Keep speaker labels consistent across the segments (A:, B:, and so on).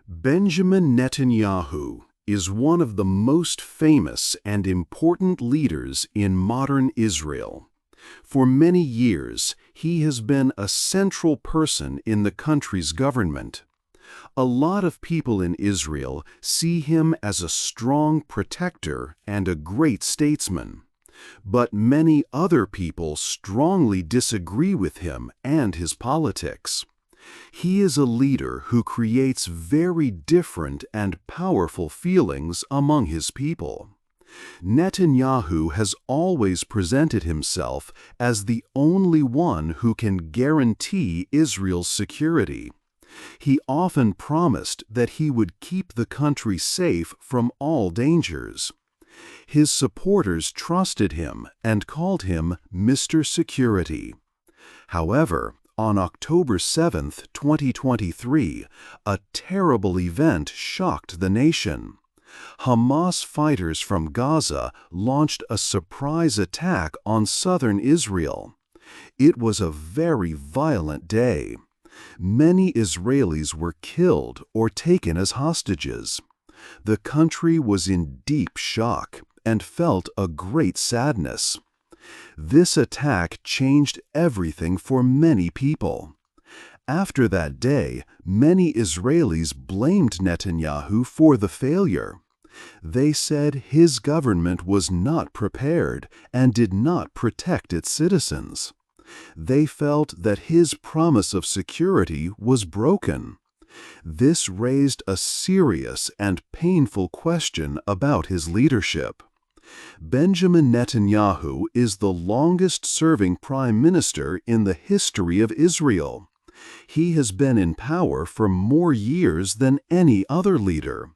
A: Benjamin Netanyahu is one of the most famous and important leaders in modern Israel. For many years, he has been a central person in the country's government. A lot of people in Israel see him as a strong protector and a great statesman. But many other people strongly disagree with him and his politics. He is a leader who creates very different and powerful feelings among his people. Netanyahu has always presented himself as the only one who can guarantee Israel's security. He often promised that he would keep the country safe from all dangers. His supporters trusted him and called him Mr. Security. However, on October 7, 2023, a terrible event shocked the nation. Hamas fighters from Gaza launched a surprise attack on southern Israel. It was a very violent day. Many Israelis were killed or taken as hostages. The country was in deep shock and felt a great sadness. This attack changed everything for many people. After that day, many Israelis blamed Netanyahu for the failure. They said his government was not prepared and did not protect its citizens. They felt that his promise of security was broken. This raised a serious and painful question about his leadership. Benjamin Netanyahu is the longest-serving prime minister in the history of Israel. He has been in power for more years than any other leader.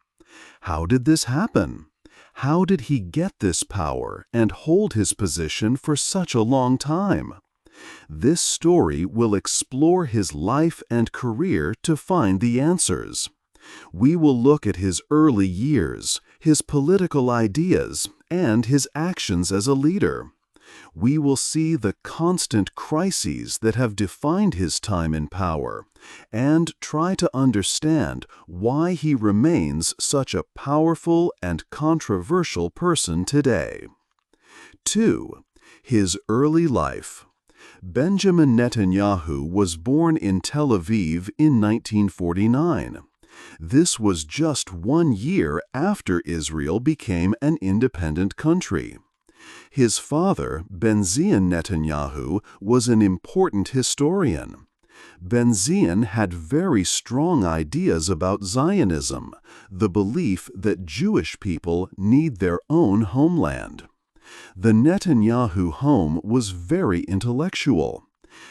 A: How did this happen? How did he get this power and hold his position for such a long time? This story will explore his life and career to find the answers. We will look at his early years, his political ideas, and his actions as a leader. We will see the constant crises that have defined his time in power, and try to understand why he remains such a powerful and controversial person today. 2. His early life. Benjamin Netanyahu was born in Tel Aviv in 1949. This was just 1 year after Israel became an independent country. His father, Benzion Netanyahu, was an important historian. Benzion had very strong ideas about Zionism, the belief that Jewish people need their own homeland. The Netanyahu home was very intellectual.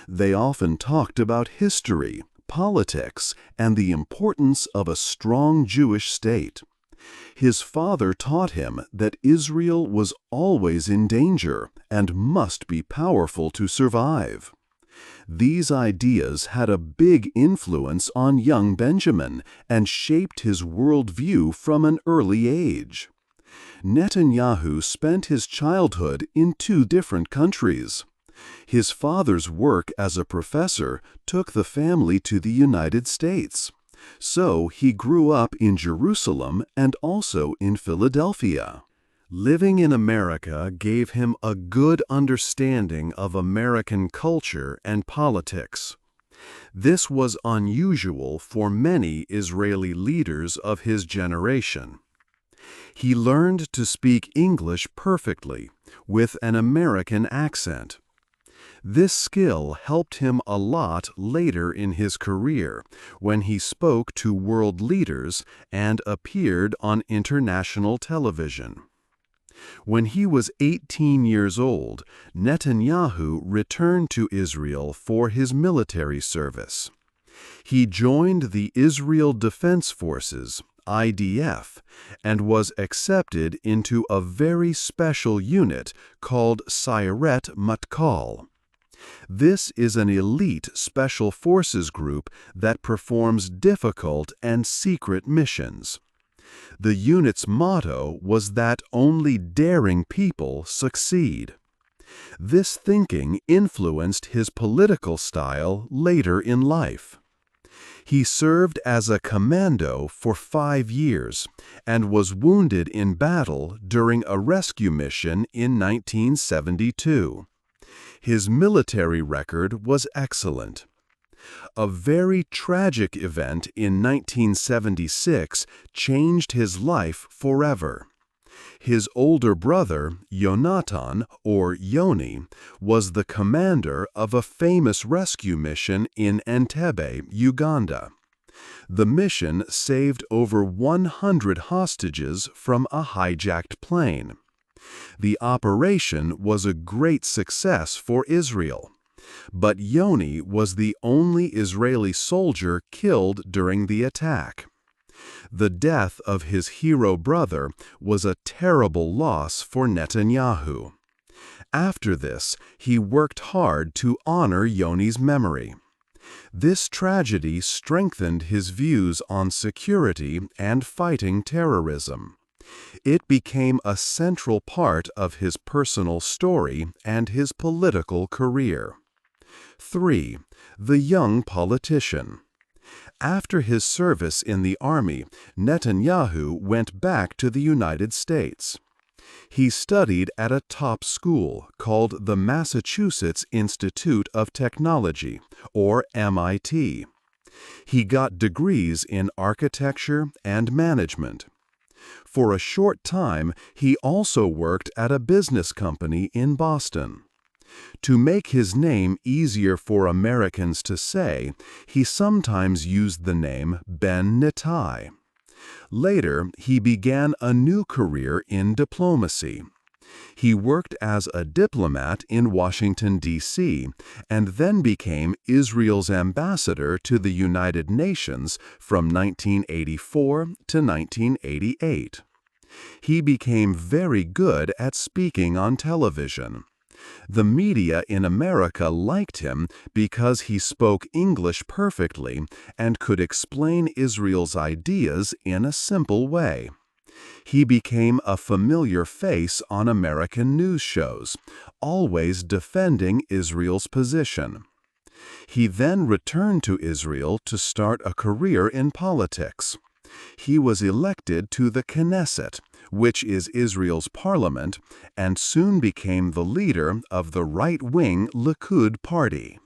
A: They often talked about history, politics, and the importance of a strong Jewish state. His father taught him that Israel was always in danger and must be powerful to survive. These ideas had a big influence on young Benjamin and shaped his worldview from an early age. Netanyahu spent his childhood in 2 different countries. His father's work as a professor took the family to the United States. So he grew up in Jerusalem and also in Philadelphia. Living in America gave him a good understanding of American culture and politics. This was unusual for many Israeli leaders of his generation. He learned to speak English perfectly, with an American accent. This skill helped him a lot later in his career, when he spoke to world leaders and appeared on international television. When he was 18 years old, Netanyahu returned to Israel for his military service. He joined the Israel Defense Forces, IDF, and was accepted into a very special unit called Sayeret Matkal. This is an elite special forces group that performs difficult and secret missions. The unit's motto was that only daring people succeed. This thinking influenced his political style later in life. He served as a commando for 5 years and was wounded in battle during a rescue mission in 1972. His military record was excellent. A very tragic event in 1976 changed his life forever. His older brother, Yonatan, or Yoni, was the commander of a famous rescue mission in Entebbe, Uganda. The mission saved over 100 hostages from a hijacked plane. The operation was a great success for Israel. But Yoni was the only Israeli soldier killed during the attack. The death of his hero brother was a terrible loss for Netanyahu. After this, he worked hard to honor Yoni's memory. This tragedy strengthened his views on security and fighting terrorism. It became a central part of his personal story and his political career. 3. The young politician. After his service in the army, Netanyahu went back to the United States. He studied at a top school called the Massachusetts Institute of Technology, or MIT. He got degrees in architecture and management. For a short time, he also worked at a business company in Boston. To make his name easier for Americans to say, he sometimes used the name Ben Nettai. Later, he began a new career in diplomacy. He worked as a diplomat in Washington, D.C., and then became Israel's ambassador to the United Nations from 1984 to 1988. He became very good at speaking on television. The media in America liked him because he spoke English perfectly and could explain Israel's ideas in a simple way. He became a familiar face on American news shows, always defending Israel's position. He then returned to Israel to start a career in politics. He was elected to the Knesset, which is Israel's parliament, and soon became the leader of the right-wing Likud party.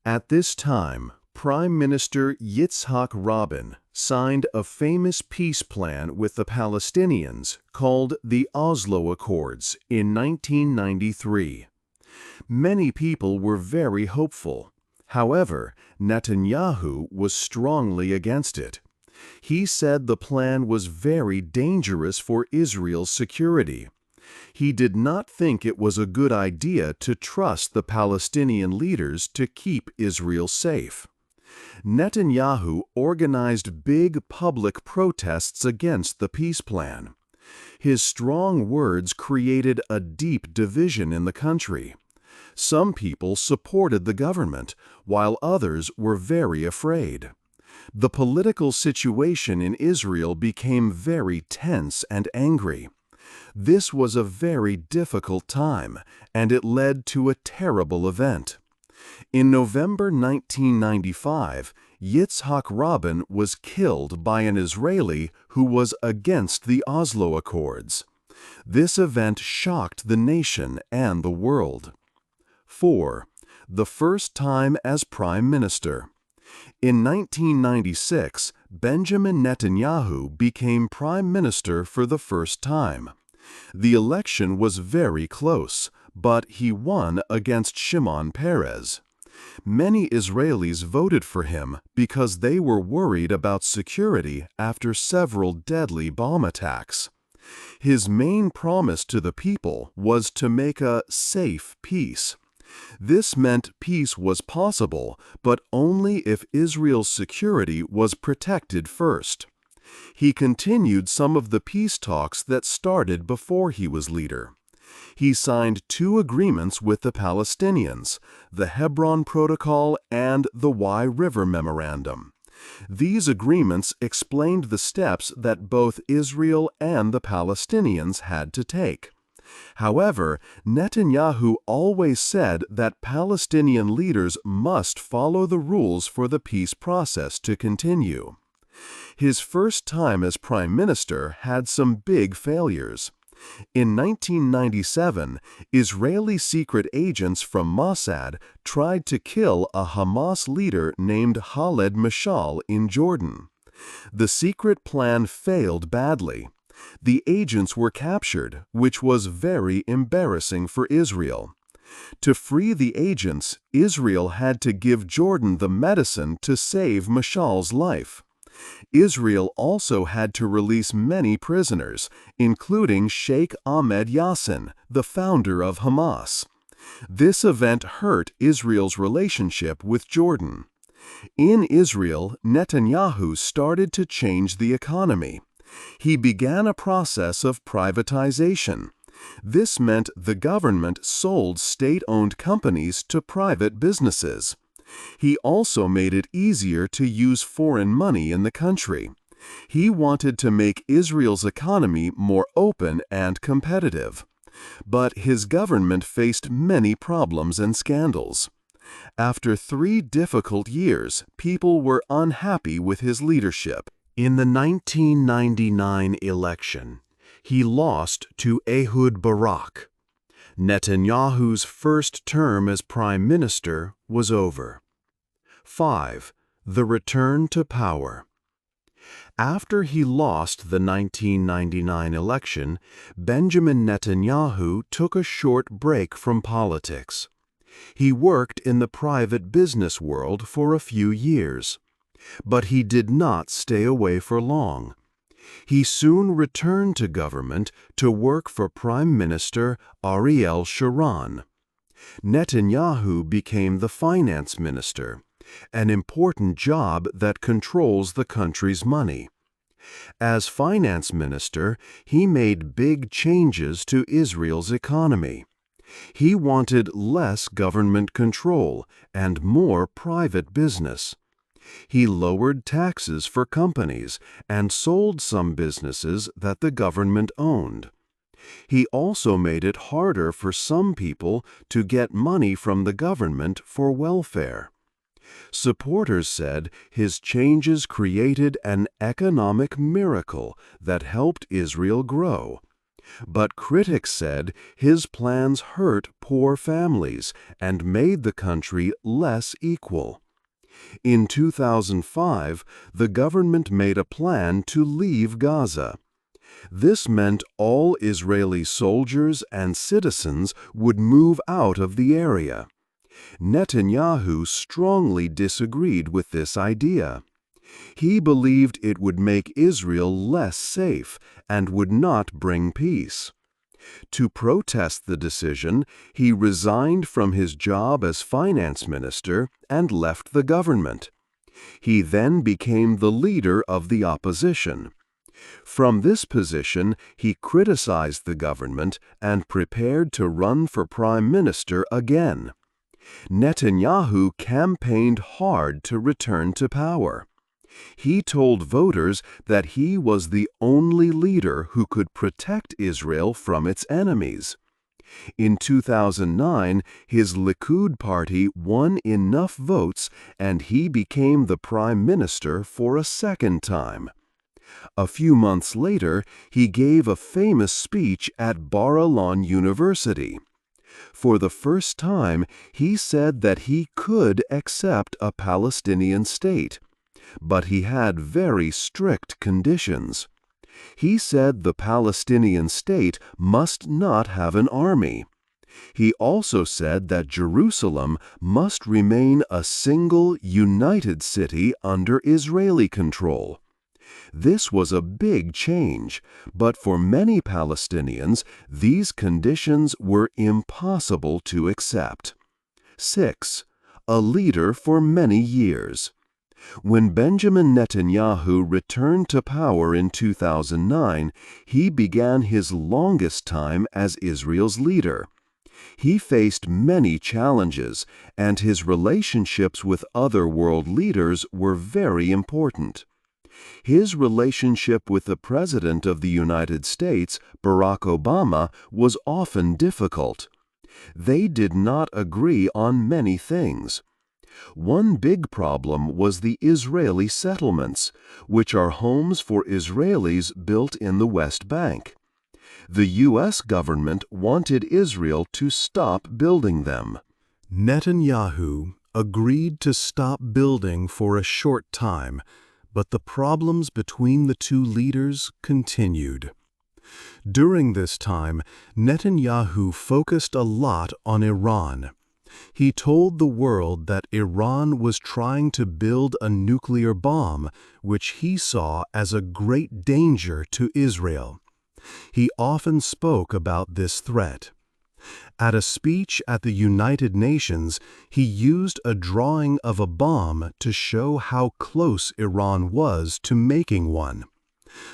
A: At this time, Prime Minister Yitzhak Rabin signed a famous peace plan with the Palestinians called the Oslo Accords in 1993. Many people were very hopeful. However, Netanyahu was strongly against it. He said the plan was very dangerous for Israel's security. He did not think it was a good idea to trust the Palestinian leaders to keep Israel safe. Netanyahu organized big public protests against the peace plan. His strong words created a deep division in the country. Some people supported the government, while others were very afraid. The political situation in Israel became very tense and angry. This was a very difficult time, and it led to a terrible event. In November 1995, Yitzhak Rabin was killed by an Israeli who was against the Oslo Accords. This event shocked the nation and the world. 4. The first time as Prime Minister. In 1996, Benjamin Netanyahu became Prime Minister for the first time. The election was very close, but he won against Shimon Peres. Many Israelis voted for him because they were worried about security after several deadly bomb attacks. His main promise to the people was to make a safe peace. This meant peace was possible, but only if Israel's security was protected first. He continued some of the peace talks that started before he was leader. He signed 2 agreements with the Palestinians, the Hebron Protocol and the Wye River Memorandum. These agreements explained the steps that both Israel and the Palestinians had to take. However, Netanyahu always said that Palestinian leaders must follow the rules for the peace process to continue. His first time as prime minister had some big failures. In 1997, Israeli secret agents from Mossad tried to kill a Hamas leader named Khaled Mashal in Jordan. The secret plan failed badly. The agents were captured, which was very embarrassing for Israel. To free the agents, Israel had to give Jordan the medicine to save Mashal's life. Israel also had to release many prisoners, including Sheikh Ahmed Yassin, the founder of Hamas. This event hurt Israel's relationship with Jordan. In Israel, Netanyahu started to change the economy. He began a process of privatization. This meant the government sold state-owned companies to private businesses. He also made it easier to use foreign money in the country. He wanted to make Israel's economy more open and competitive. But his government faced many problems and scandals. After 3 difficult years, people were unhappy with his leadership. In the 1999 election, he lost to Ehud Barak. Netanyahu's first term as prime minister was over. 5. The return to power. After he lost the 1999 election, Benjamin Netanyahu took a short break from politics. He worked in the private business world for a few years. But he did not stay away for long. He soon returned to government to work for Prime Minister Ariel Sharon. Netanyahu became the finance minister, an important job that controls the country's money. As finance minister, he made big changes to Israel's economy. He wanted less government control and more private business. He lowered taxes for companies and sold some businesses that the government owned. He also made it harder for some people to get money from the government for welfare. Supporters said his changes created an economic miracle that helped Israel grow. But critics said his plans hurt poor families and made the country less equal. In 2005, the government made a plan to leave Gaza. This meant all Israeli soldiers and citizens would move out of the area. Netanyahu strongly disagreed with this idea. He believed it would make Israel less safe and would not bring peace. To protest the decision, he resigned from his job as finance minister and left the government. He then became the leader of the opposition. From this position, he criticized the government and prepared to run for prime minister again. Netanyahu campaigned hard to return to power. He told voters that he was the only leader who could protect Israel from its enemies. In 2009, his Likud party won enough votes and he became the prime minister for a second time. A few months later, he gave a famous speech at Bar-Ilan University. For the first time, he said that he could accept a Palestinian state. But he had very strict conditions. He said the Palestinian state must not have an army. He also said that Jerusalem must remain a single, united city under Israeli control. This was a big change, but for many Palestinians, these conditions were impossible to accept. 6. A leader for many years. When Benjamin Netanyahu returned to power in 2009, he began his longest time as Israel's leader. He faced many challenges, and his relationships with other world leaders were very important. His relationship with the President of the United States, Barack Obama, was often difficult. They did not agree on many things. One big problem was the Israeli settlements, which are homes for Israelis built in the West Bank. The U.S. government wanted Israel to stop building them. Netanyahu agreed to stop building for a short time, but the problems between the two leaders continued. During this time, Netanyahu focused a lot on Iran. He told the world that Iran was trying to build a nuclear bomb, which he saw as a great danger to Israel. He often spoke about this threat. At a speech at the United Nations, he used a drawing of a bomb to show how close Iran was to making one.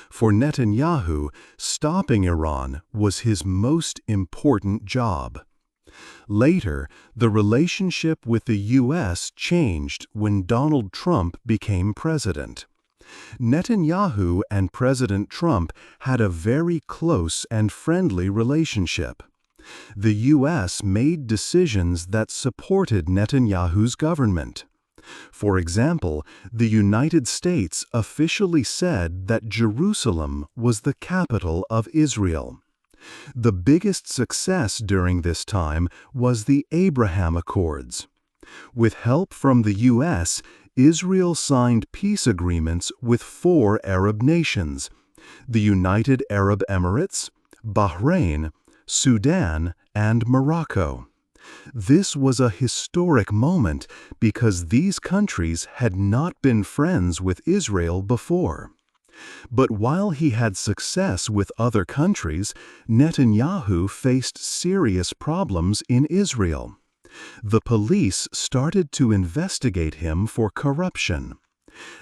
A: For Netanyahu, stopping Iran was his most important job. Later, the relationship with the U.S. changed when Donald Trump became president. Netanyahu and President Trump had a very close and friendly relationship. The U.S. made decisions that supported Netanyahu's government. For example, the United States officially said that Jerusalem was the capital of Israel. The biggest success during this time was the Abraham Accords. With help from the U.S., Israel signed peace agreements with 4 Arab nations: the United Arab Emirates, Bahrain, Sudan, and Morocco. This was a historic moment because these countries had not been friends with Israel before. But while he had success with other countries, Netanyahu faced serious problems in Israel. The police started to investigate him for corruption.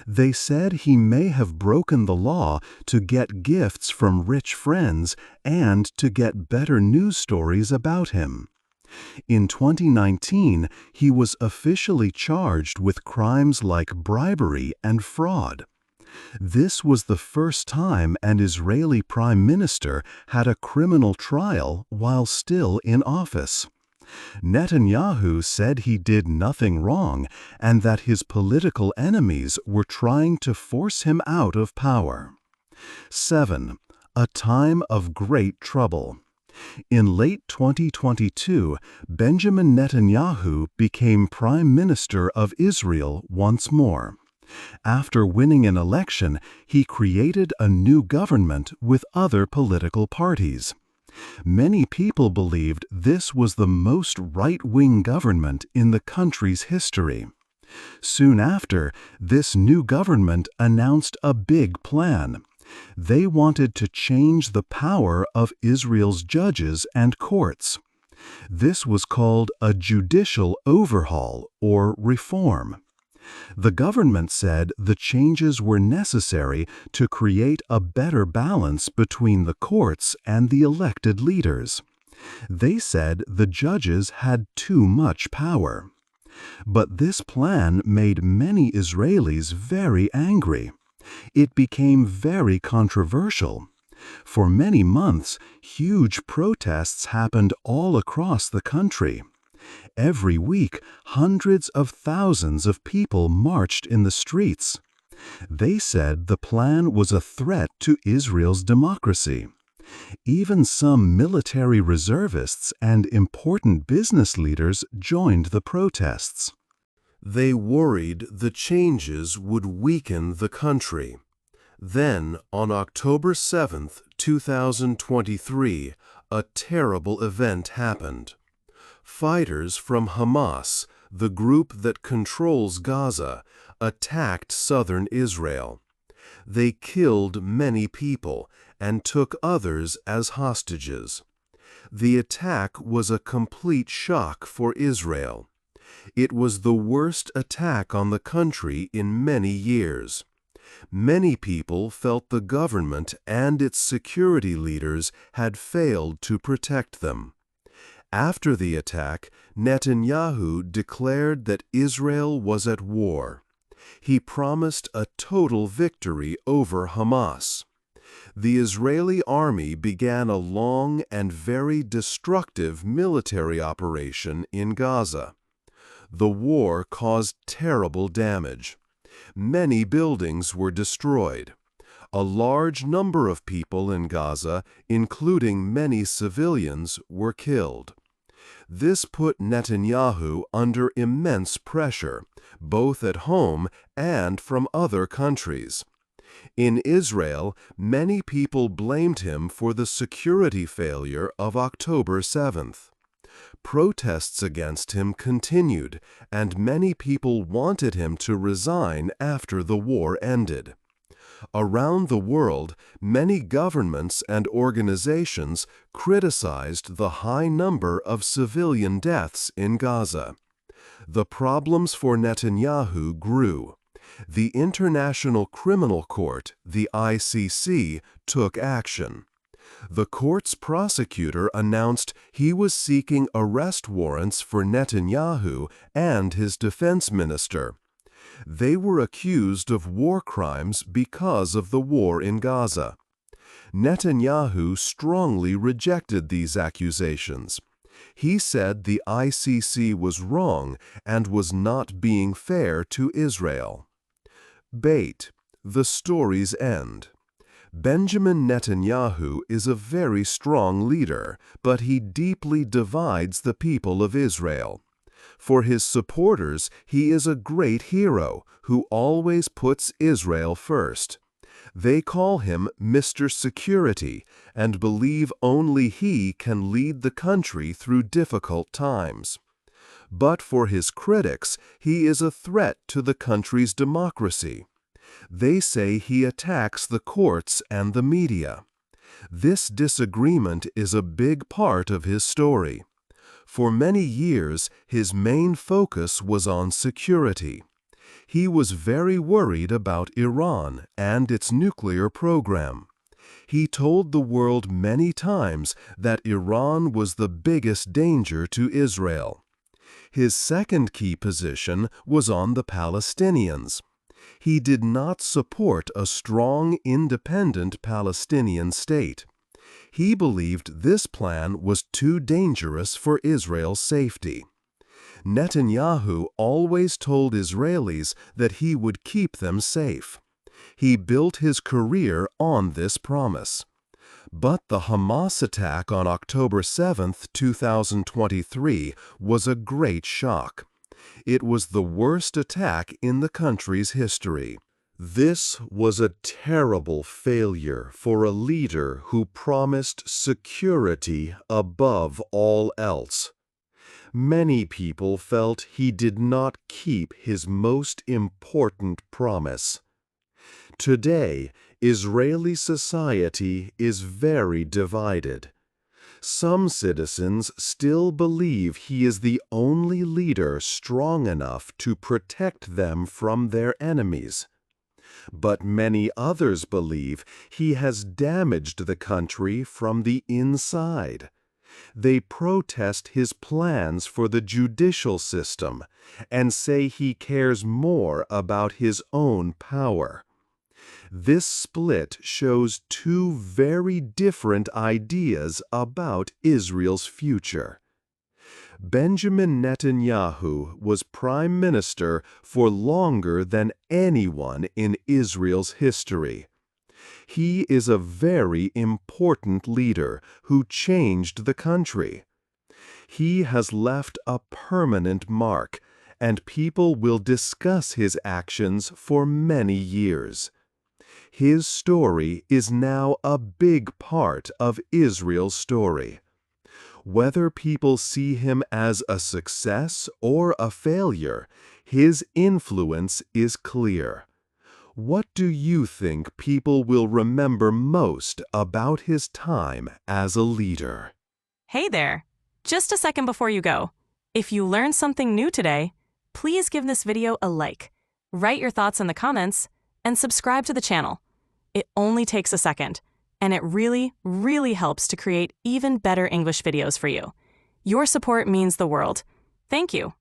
A: They said he may have broken the law to get gifts from rich friends and to get better news stories about him. In 2019, he was officially charged with crimes like bribery and fraud. This was the first time an Israeli prime minister had a criminal trial while still in office. Netanyahu said he did nothing wrong and that his political enemies were trying to force him out of power. 7. A time of great trouble. In late 2022, Benjamin Netanyahu became Prime Minister of Israel once more. After winning an election, he created a new government with other political parties. Many people believed this was the most right-wing government in the country's history. Soon after, this new government announced a big plan. They wanted to change the power of Israel's judges and courts. This was called a judicial overhaul or reform. The government said the changes were necessary to create a better balance between the courts and the elected leaders. They said the judges had too much power. But this plan made many Israelis very angry. It became very controversial. For many months, huge protests happened all across the country. Every week, hundreds of thousands of people marched in the streets. They said the plan was a threat to Israel's democracy. Even some military reservists and important business leaders joined the protests. They worried the changes would weaken the country. Then, on October 7, 2023, a terrible event happened. Fighters from Hamas, the group that controls Gaza, attacked southern Israel. They killed many people and took others as hostages. The attack was a complete shock for Israel. It was the worst attack on the country in many years. Many people felt the government and its security leaders had failed to protect them. After the attack, Netanyahu declared that Israel was at war. He promised a total victory over Hamas. The Israeli army began a long and very destructive military operation in Gaza. The war caused terrible damage. Many buildings were destroyed. A large number of people in Gaza, including many civilians, were killed. This put Netanyahu under immense pressure, both at home and from other countries. In Israel, many people blamed him for the security failure of October 7th. Protests against him continued, and many people wanted him to resign after the war ended. Around the world, many governments and organizations criticized the high number of civilian deaths in Gaza. The problems for Netanyahu grew. The International Criminal Court, the ICC, took action. The court's prosecutor announced he was seeking arrest warrants for Netanyahu and his defense minister. They were accused of war crimes because of the war in Gaza. Netanyahu strongly rejected these accusations. He said the ICC was wrong and was not being fair to Israel. Bait, the story's end. Benjamin Netanyahu is a very strong leader, but he deeply divides the people of Israel. For his supporters, he is a great hero who always puts Israel first. They call him Mr. Security and believe only he can lead the country through difficult times. But for his critics, he is a threat to the country's democracy. They say he attacks the courts and the media. This disagreement is a big part of his story. For many years, his main focus was on security. He was very worried about Iran and its nuclear program. He told the world many times that Iran was the biggest danger to Israel. His second key position was on the Palestinians. He did not support a strong, independent Palestinian state. He believed this plan was too dangerous for Israel's safety. Netanyahu always told Israelis that he would keep them safe. He built his career on this promise. But the Hamas attack on October 7, 2023, was a great shock. It was the worst attack in the country's history. This was a terrible failure for a leader who promised security above all else. Many people felt he did not keep his most important promise. Today, Israeli society is very divided. Some citizens still believe he is the only leader strong enough to protect them from their enemies. But many others believe he has damaged the country from the inside. They protest his plans for the judicial system and say he cares more about his own power. This split shows two very different ideas about Israel's future. Benjamin Netanyahu was prime minister for longer than anyone in Israel's history. He is a very important leader who changed the country. He has left a permanent mark, and people will discuss his actions for many years. His story is now a big part of Israel's story. Whether people see him as a success or a failure, his influence is clear. What do you think people will remember most about his time as a leader?
B: Hey there! Just a second before you go. If you learned something new today, please give this video a like, write your thoughts in the comments, and subscribe to the channel. It only takes a second, and it really, really helps to create even better English videos for you. Your support means the world. Thank you.